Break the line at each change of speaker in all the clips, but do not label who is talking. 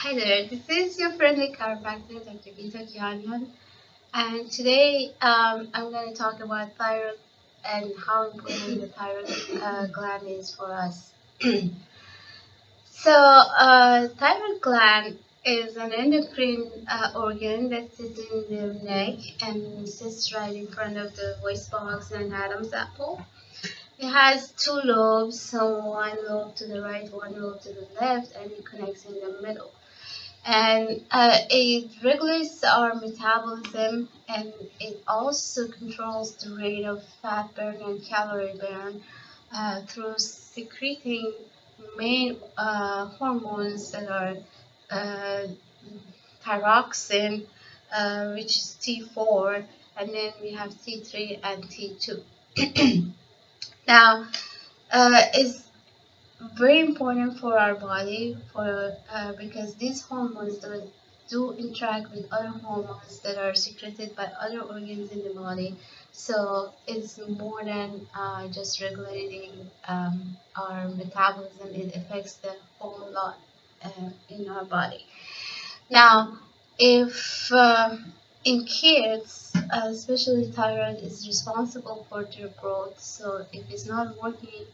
Hi there, this is your friendly chiropractor, Dr. Gita Gyanyan, and today I'm going to talk about thyroid and how important the thyroid gland is for us. Thyroid gland is an endocrine organ that sits in the neck and sits right in front of the voice box and Adam's apple. It has two lobes, so one lobe to the right, one lobe to the left, and it connects in the middle. And it regulates our metabolism, and it also controls the rate of fat burn and calorie burn through secreting main hormones that are uh, thyroxine, which is T4, and then we have T3 and T2. Now, it's very important for our body for because these hormones do interact with other hormones that are secreted by other organs in the body, so it's more than just regulating our metabolism. It affects the whole lot in our body. Now, if in kids, especially thyroid is responsible for their growth, so if it's not working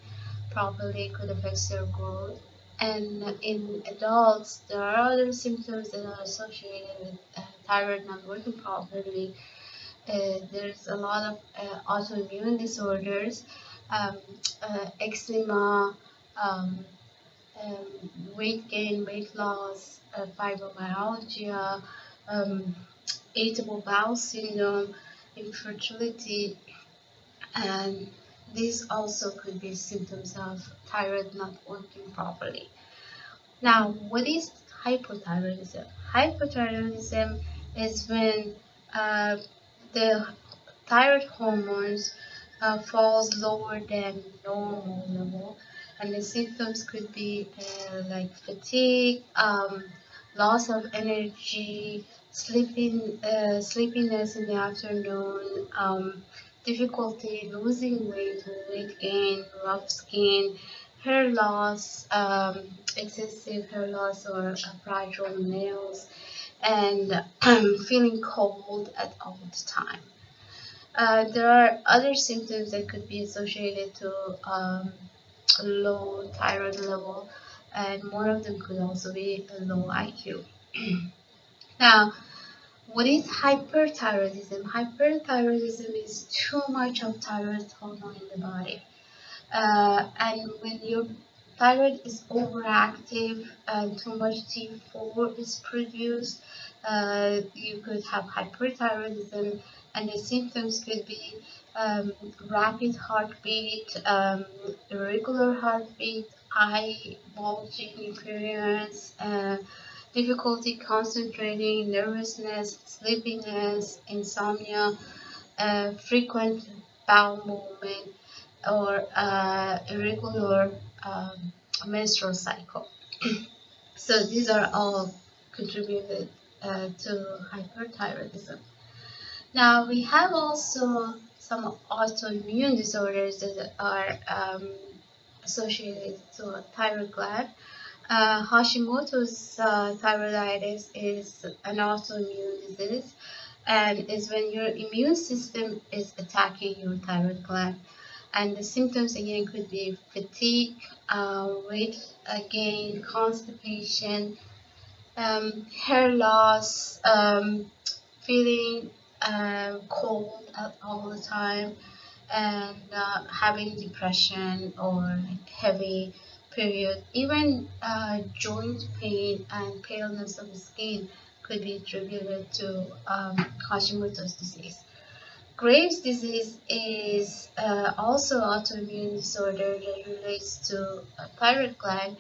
properly, it could affect their growth. And in adults, there are other symptoms that are associated with thyroid not working properly. There's a lot of autoimmune disorders, um, eczema, um, weight gain, weight loss, fibromyalgia, um, irritable bowel syndrome, infertility, and these also could be symptoms of thyroid not working properly. Now, what is hypothyroidism? Hypothyroidism is when uh, the thyroid hormones falls lower than normal level, and the symptoms could be like fatigue, loss of energy, sleepiness in the afternoon, difficulty losing weight, weight gain, rough skin, hair loss, excessive hair loss or fragile nails, and feeling cold at all the time. There are other symptoms that could be associated to low thyroid level, and one of them could also be a low IQ. Now, what is hyperthyroidism? Hyperthyroidism is too much of thyroid hormone in the body. And when your thyroid is overactive and too much T4 is produced, you could have hyperthyroidism, and the symptoms could be rapid heartbeat, irregular heartbeat, eye bulging appearance, difficulty concentrating, nervousness, sleepiness, insomnia, frequent bowel movement, or irregular menstrual cycle. So these are all contributed to hyperthyroidism. Now we have also some autoimmune disorders that are associated to a thyroid gland. Hashimoto's thyroiditis is an autoimmune disease, and is when your immune system is attacking your thyroid gland. And the symptoms again could be fatigue, weight gain, constipation, hair loss, feeling cold all the time, and having depression or heavy period. Even joint pain and paleness of the skin could be attributed to Hashimoto's disease. Graves' disease is also autoimmune disorder that relates to a thyroid gland,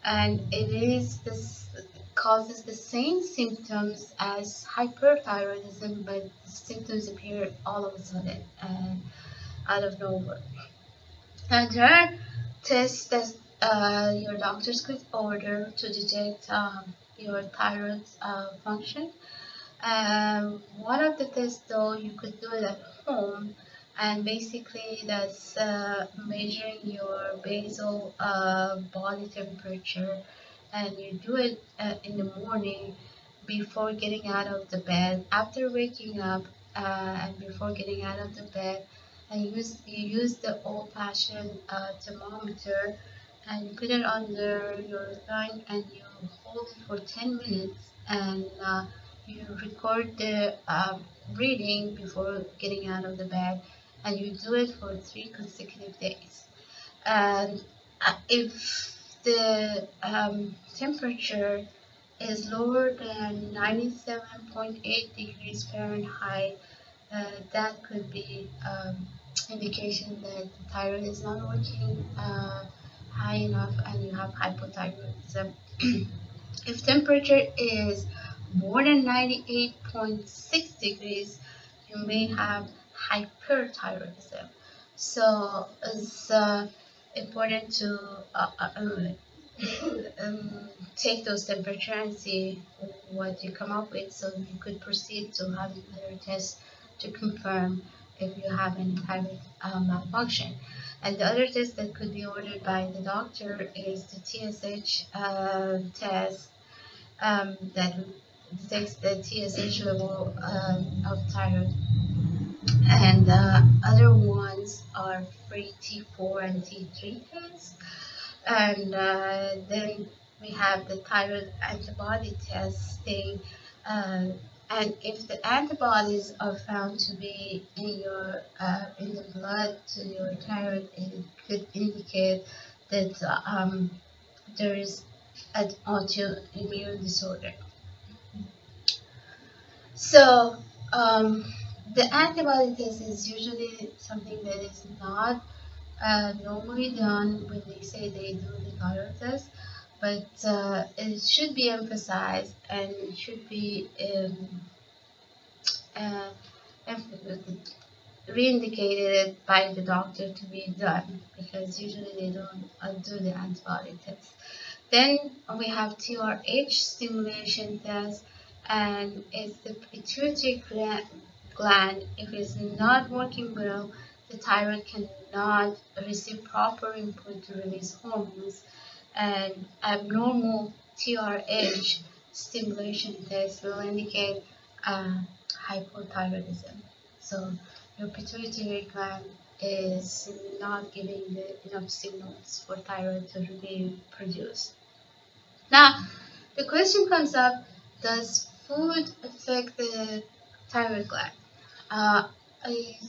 and it is this causes the same symptoms as hyperthyroidism, but the symptoms appear all of a sudden and out of nowhere. And there are tests that your doctors could order to detect your thyroid function. One of the tests, though, you could do it at home, and basically that's measuring your basal body temperature and you do it in the morning before getting out of the bed, after waking up, and before getting out of the bed, and you use the old-fashioned thermometer, and you put it under your thumb, and you hold it for 10 minutes, and you record the reading before getting out of the bed, and you do it for 3 consecutive days. And if the temperature is lower than 97.8 degrees Fahrenheit, that could be indication that the thyroid is not working high enough and you have hypothyroidism. If temperature is more than 98.6 degrees, you may have hyperthyroidism. So it's important to um, take those temperature and see what you come up with, so you could proceed to having other tests to confirm if you have any thyroid malfunction. And the other test that could be ordered by the doctor is the TSH test that detects the TSH level of thyroid. And the other ones are free T4 and T3 tests. And then we have the thyroid antibody testing. Uh, and if the antibodies are found to be in the blood to your thyroid, it could indicate that there is an autoimmune disorder. So the antibody test is usually something that is not normally done when they say they do the thyroid test, but it should be emphasized and it should be uh, re-indicated by the doctor to be done, because usually they don't do the antibody test. Then we have TRH stimulation test, and it's the pituitary gland. If it's not working well, the thyroid cannot receive proper input to release hormones, and abnormal TRH stimulation test will indicate uh, hypothyroidism. So your pituitary gland is not giving enough signals for thyroid to be produced. Now, the question comes up, does food affect the thyroid gland? Uh, I-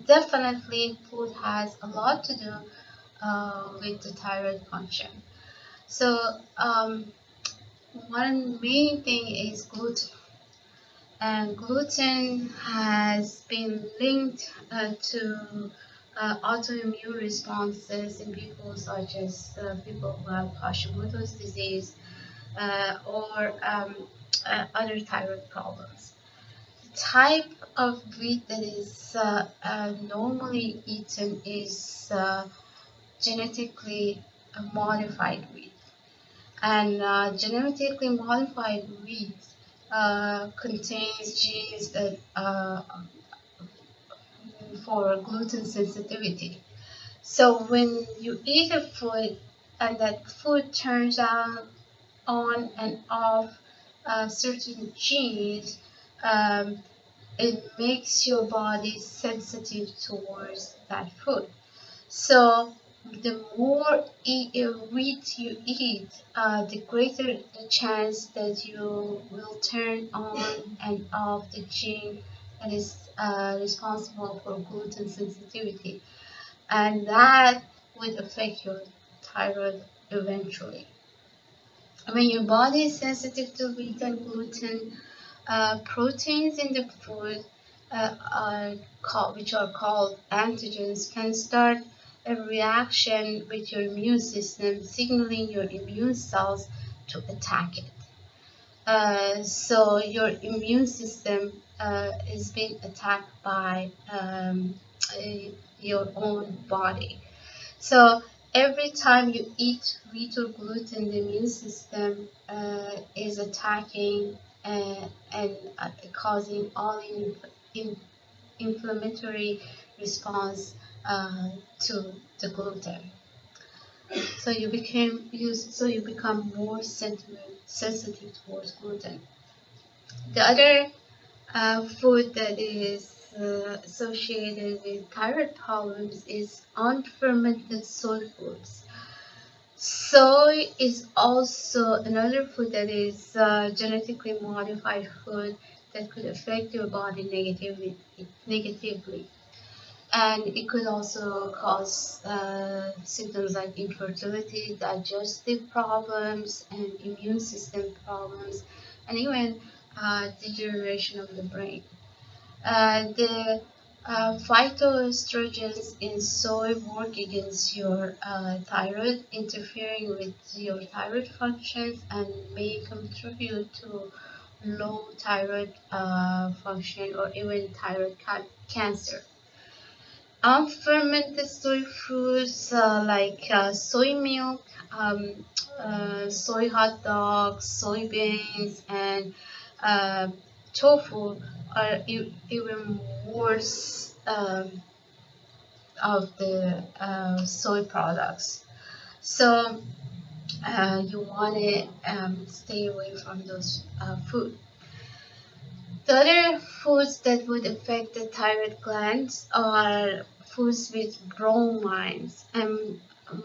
Definitely, food has a lot to do with the thyroid function. So, one main thing is gluten. And gluten has been linked to autoimmune responses in people such as people who have Hashimoto's disease or other thyroid problems. The type of wheat that is normally eaten is genetically modified wheat. And genetically modified wheat contains genes that for gluten sensitivity. So when you eat a food and that food turns on and off certain genes, um, it makes your body sensitive towards that food. So the more wheat you eat, the greater the chance that you will turn on and off the gene that is responsible for gluten sensitivity, and that would affect your thyroid eventually. When your body is sensitive to wheat and gluten, proteins in the food, which are called antigens, can start a reaction with your immune system, signaling your immune cells to attack it. So your immune system is being attacked by your own body. So every time you eat wheat or gluten, the immune system is attacking and causing all in inflammatory response to the gluten. you become more sensitive towards gluten. The other food that is associated with thyroid problems is unfermented soy foods. Soy is also another food that is genetically modified food that could affect your body negatively. And it could also cause symptoms like infertility, digestive problems, and immune system problems, and even degeneration of the brain. The phytoestrogens in soy work against your thyroid, interfering with your thyroid functions and may contribute to low thyroid function or even thyroid cancer. Unfermented soy foods like soy milk, soy hot dogs, soybeans, and uh, tofu are even worse of the soy products. So you want to stay away from those foods. The other foods that would affect the thyroid glands are foods with bromines, and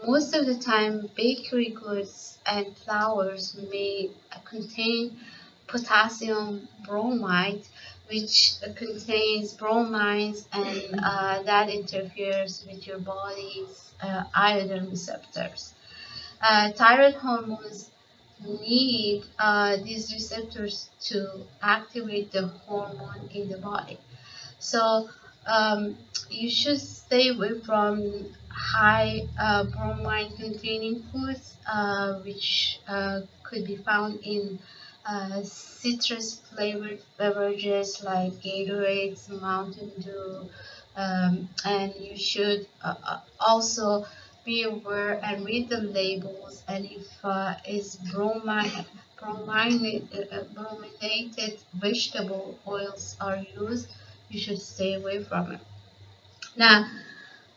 most of the time, bakery goods and flours may contain potassium bromide, which contains bromines, and that interferes with your body's iodine receptors. Thyroid hormones need these receptors to activate the hormone in the body. So you should stay away from high bromine containing foods, which could be found in citrus flavored beverages like Gatorade, Mountain Dew, and you should also be aware and read the labels, and if is brominated vegetable oils are used, you should stay away from it. Now,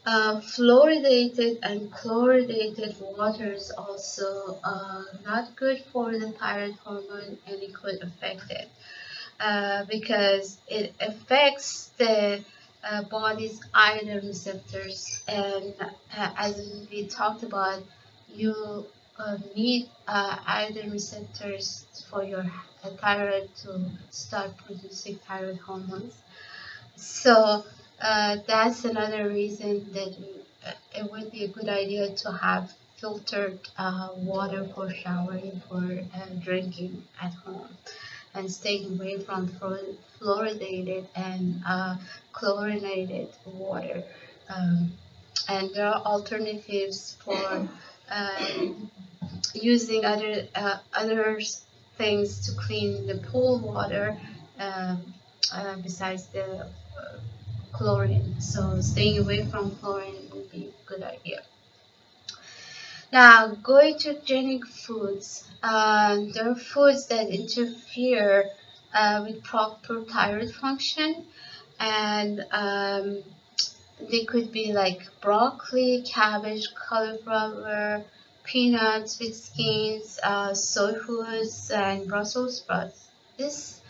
fluoridated and chloridated water is also not good for the thyroid hormone, and it could affect it because it affects the body's iodine receptors. And as we talked about, you need iodine receptors for your thyroid to start producing thyroid hormones. So that's another reason that it would be a good idea to have filtered water for showering, for drinking at home, and staying away from fluoridated and chlorinated water. Um, and there are alternatives for using other things to clean the pool water besides the chlorine. So staying away from chlorine would be a good idea. Now, goitrogenic foods. There are foods that interfere with proper thyroid function, and they could be like broccoli, cabbage, cauliflower, peanuts with skins, soy foods, and Brussels sprouts. This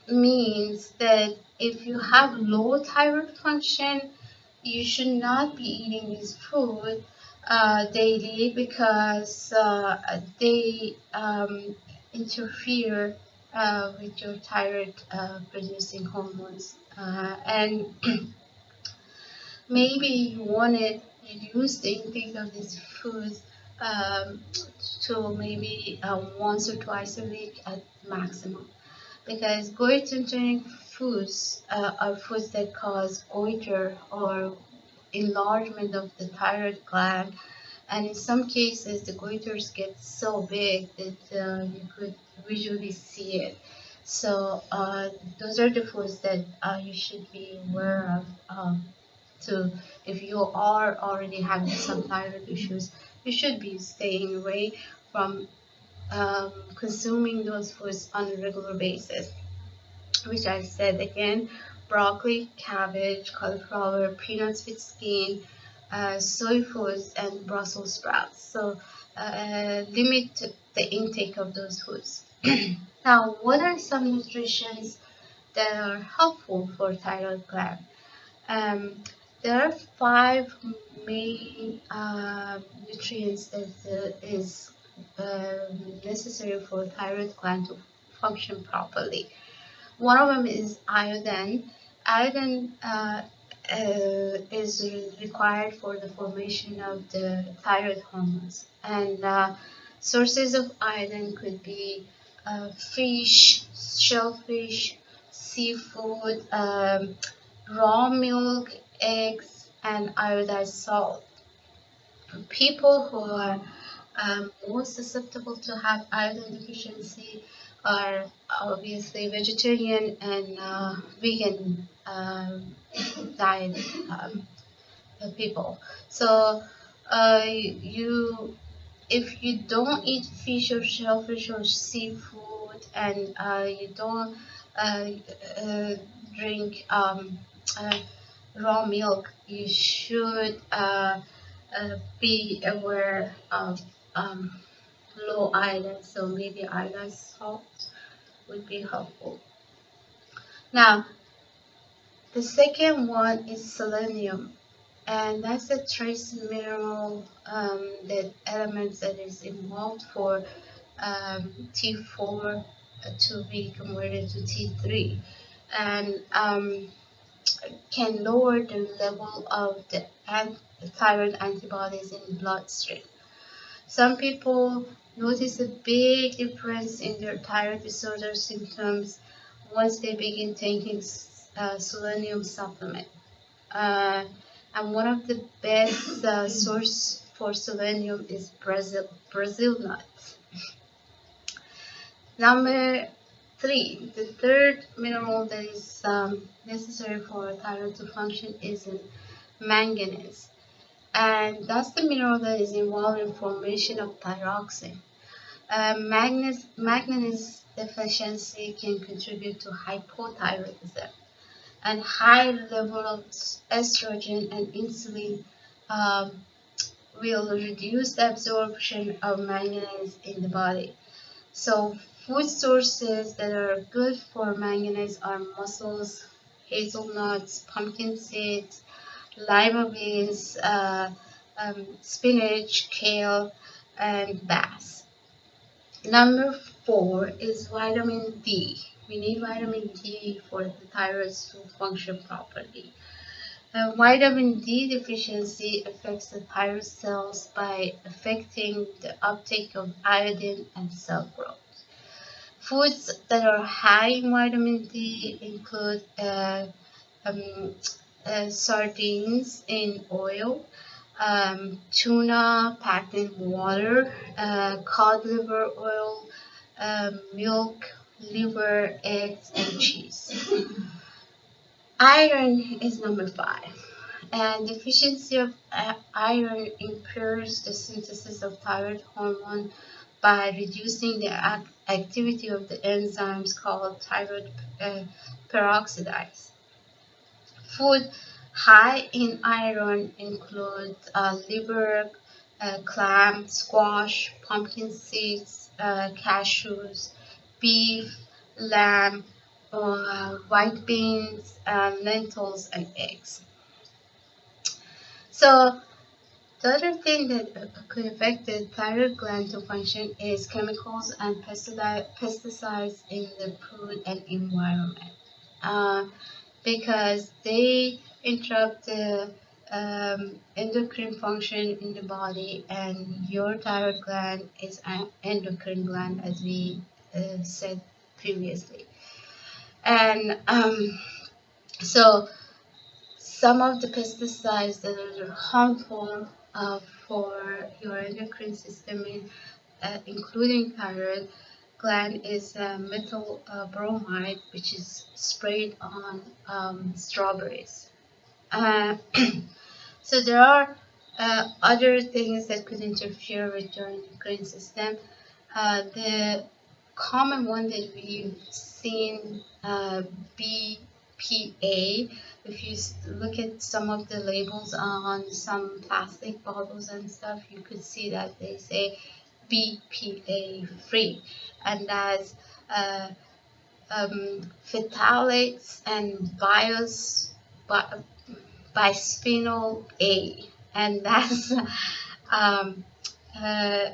means that if you have low thyroid function, you should not be eating this food daily because they interfere with your thyroid producing hormones. And maybe you want to reduce the intake of these foods um, to maybe once or twice a week at maximum, because goiter-genic foods are foods that cause goiter or enlargement of the thyroid gland, and in some cases the goiters get so big that you could visually see it. So those are the foods that you should be aware of. So if you are already having some thyroid issues, you should be staying away from consuming those foods on a regular basis, which I said again: broccoli, cabbage, cauliflower, peanuts with skin, soy foods, and Brussels sprouts. So limit the intake of those foods. Now, what are some nutritions that are helpful for thyroid gland? Um, there are five main nutrients that is necessary for thyroid gland to function properly. One of them is iodine. Iodine is required for the formation of the thyroid hormones, and sources of iodine could be fish, shellfish, seafood, raw milk, eggs, and iodized salt. People who are most susceptible to have iodine deficiency are obviously vegetarian and vegan diet people. So you if you don't eat fish or shellfish or seafood and you don't uh, uh, drink uh, raw milk, you should be aware of um, low iodine, so maybe iodine salt would be helpful. Now, the second one is selenium, and that's a trace mineral that elements that is involved for T4 to be converted to T3, and can lower the level of the thyroid antibodies in bloodstream. Some people notice a big difference in their thyroid disorder symptoms once they begin taking selenium supplement. Uh, and one of the best source for selenium is Brazil nuts. Number three, the third mineral that is necessary for thyroid to function is manganese. And that's the mineral that is involved in formation of thyroxine. Manganese deficiency can contribute to hypothyroidism, and high level of estrogen and insulin um, will reduce the absorption of manganese in the body. So food sources that are good for manganese are mussels, hazelnuts, pumpkin seeds, lima beans, spinach, kale, and bass. Number four is vitamin D. We need vitamin D for the thyroid to function properly. Vitamin D deficiency affects the thyroid cells by affecting the uptake of iodine and cell growth. Foods that are high in vitamin D include um, sardines in oil, tuna packed in water, cod liver oil, milk, liver, eggs, and cheese. Iron is number five, and deficiency of iron impairs the synthesis of thyroid hormone by reducing the activity of the enzymes called thyroid peroxidase. Food high in iron include liver, clam, squash, pumpkin seeds, cashews, beef, lamb, white beans, lentils, and eggs. So the other thing that could affect the thyroid gland to function is chemicals and pesticides in the food and environment. Because they interrupt the endocrine function in the body, and your thyroid gland is an endocrine gland, as we said previously. And so some of the pesticides that are harmful for your endocrine system, including thyroid gland, is methyl bromide, which is sprayed on strawberries. Uh, so there are other things that could interfere with your endocrine system. The common one that we've seen be BPA. If you look at some of the labels on some plastic bottles and stuff, you could see that they say BPA free, and that's uh, phthalates and bi- bisphenol A, and that's um, uh,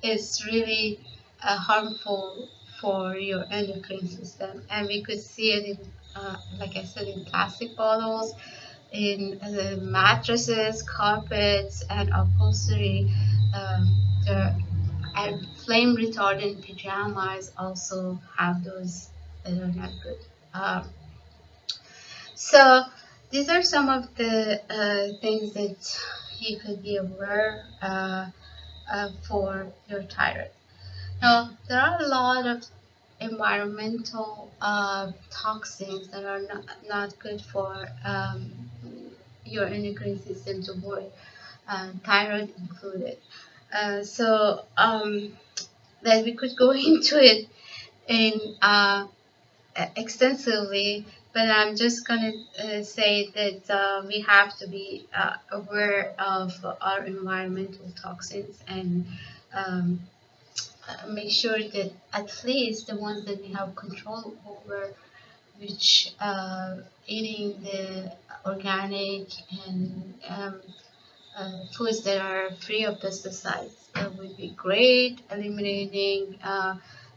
is really harmful for your endocrine system. And we could see it in, like I said, in plastic bottles, in mattresses, carpets, and upholstery. The and flame retardant pajamas also have those that are not good. Um, so these are some of the things that you could be aware for your thyroid. Now, there are a lot of environmental toxins that are not good for your endocrine system to work, thyroid included. So that we could go into it in extensively, but I'm just gonna say that we have to be aware of our environmental toxins and um, make sure that at least the ones that we have control over, which eating the organic and foods that are free of pesticides, would be great. Eliminating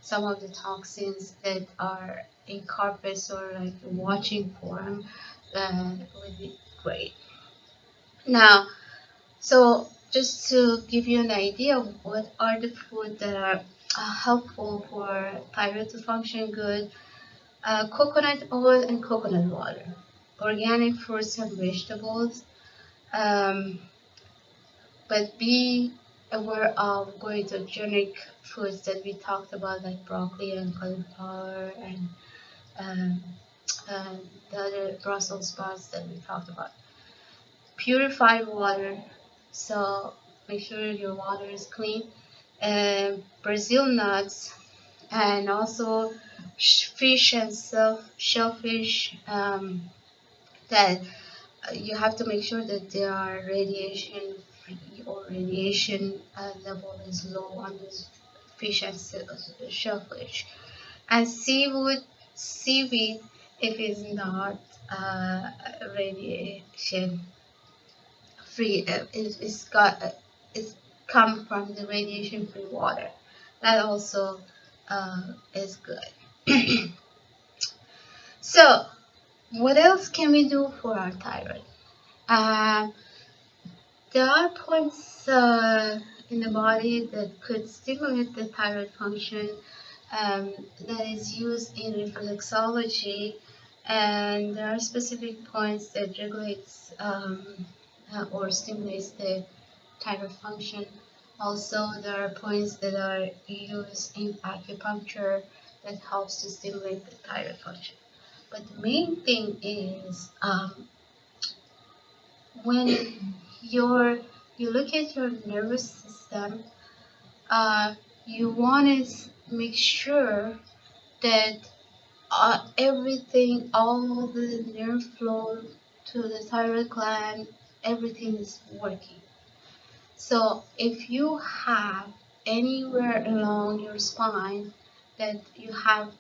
some of the toxins that are in carpets or like watching form would be great. Now, so just to give you an idea of what are the foods that are helpful for thyroid to function good, coconut oil and coconut water, organic fruits and vegetables, um, but be aware of goitogenic foods that we talked about, like broccoli and cauliflower and um, uh, the other Brussels sprouts that we talked about. Purified water, so make sure your water is clean. Brazil nuts, and also fish and shellfish that you have to make sure that they are radiation free or radiation level is low on this fish and shellfish. And seaweed, if it's not radiation free, it's come from the radiation free water. That also is good. So, what else can we do for our thyroid? Um, There are points in the body that could stimulate the thyroid function that is used in reflexology, and there are specific points that regulates or stimulates the thyroid function. Also, there are points that are used in acupuncture that helps to stimulate the thyroid function. But the main thing is when your you look at your nervous system, uh, you want to make sure that everything, all the nerve flow to the thyroid gland, everything is working. So if you have anywhere along your spine that you have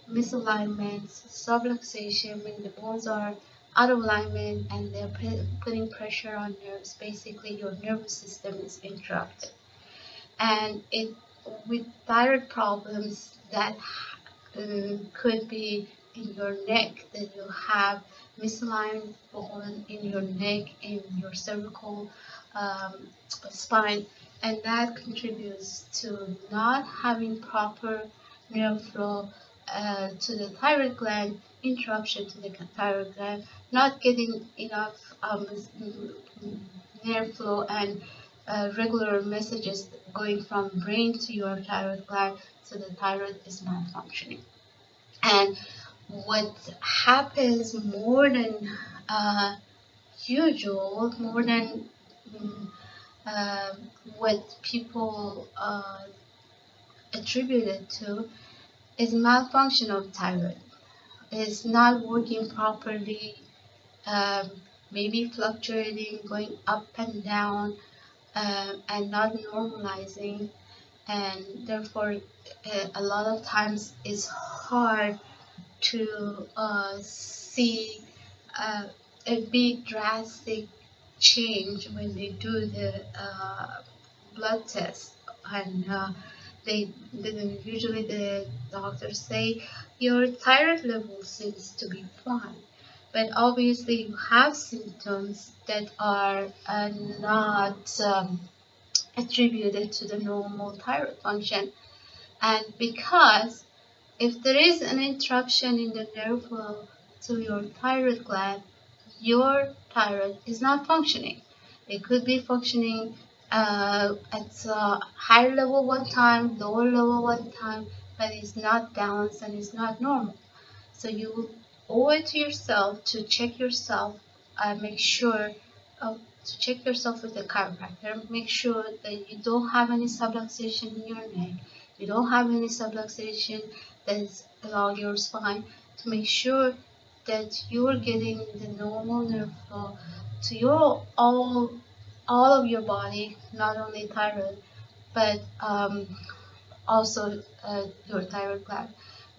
misalignments, subluxation, when the bones are out of alignment and they're putting pressure on nerves, basically your nervous system is interrupted. And it with thyroid problems that could be in your neck, that you have misaligned bone in your neck, in your cervical spine, and that contributes to not having proper nerve flow to the thyroid gland, interruption to the thyroid gland, not getting enough nerve flow and regular messages going from brain to your thyroid gland, so the thyroid is malfunctioning. And what happens more than uh, usual, more than mm, uh, what people attribute it to, is malfunction of thyroid. is not working properly, um, maybe fluctuating, going up and down, and not normalizing, and therefore a lot of times it's hard to see uh, a big drastic change when they do the blood test. And they usually the doctors say your thyroid level seems to be fine, but obviously you have symptoms that are not attributed to the normal thyroid function. And because if there is an interruption in the nerve flow to your thyroid gland, your thyroid is not functioning. It could be functioning at a higher level one time, lower level one time, but it's not balanced and it's not normal. So you owe it to yourself to check yourself, make sure to check yourself with a chiropractor. Make sure that you don't have any subluxation in your neck. You don't have any subluxation that's along your spine. To make sure that you're getting the normal nerve flow to your all of your body, not only thyroid, but also your thyroid gland.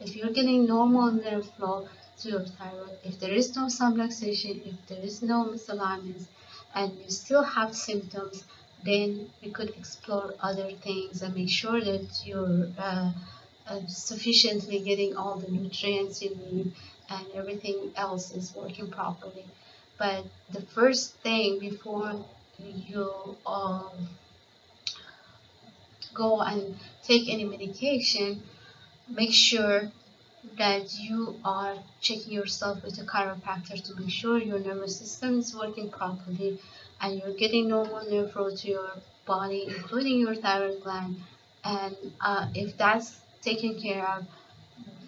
If you're getting normal nerve flow to your thyroid, if there is no subluxation, if there is no misalignments, and you still have symptoms, then we could explore other things and make sure that you're sufficiently getting all the nutrients you need and everything else is working properly. But the first thing before you go and take any medication, make sure that you are checking yourself with a chiropractor to make sure your nervous system is working properly and you're getting normal nerve flow to your body, including your thyroid gland. And if that's taken care of,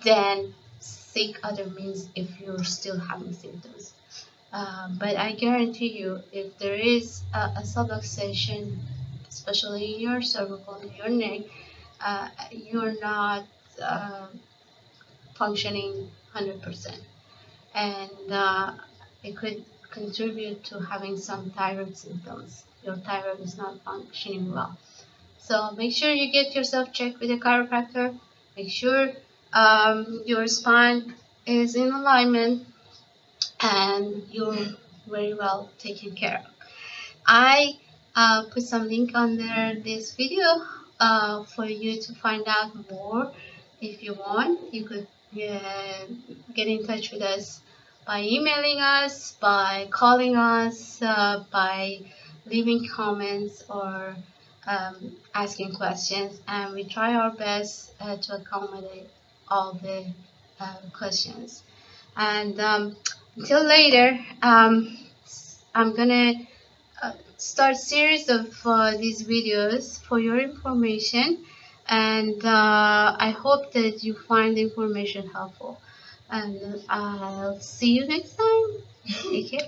then seek other means if you're still having symptoms. But I guarantee you, if there is a subluxation, especially in your cervical, in your neck, you're not uh, functioning 100%. And it could contribute to having some thyroid symptoms. Your thyroid is not functioning well. So make sure you get yourself checked with a chiropractor. Make sure your spine is in alignment and you're very well taken care of. I put some link under this video for you to find out more. If you want, you could get in touch with us by emailing us, by calling us, by leaving comments or asking questions, and we try our best to accommodate all the questions. And until later, I'm gonna start series of these videos for your information, and I hope that you find the information helpful, and I'll see you next time. Take care.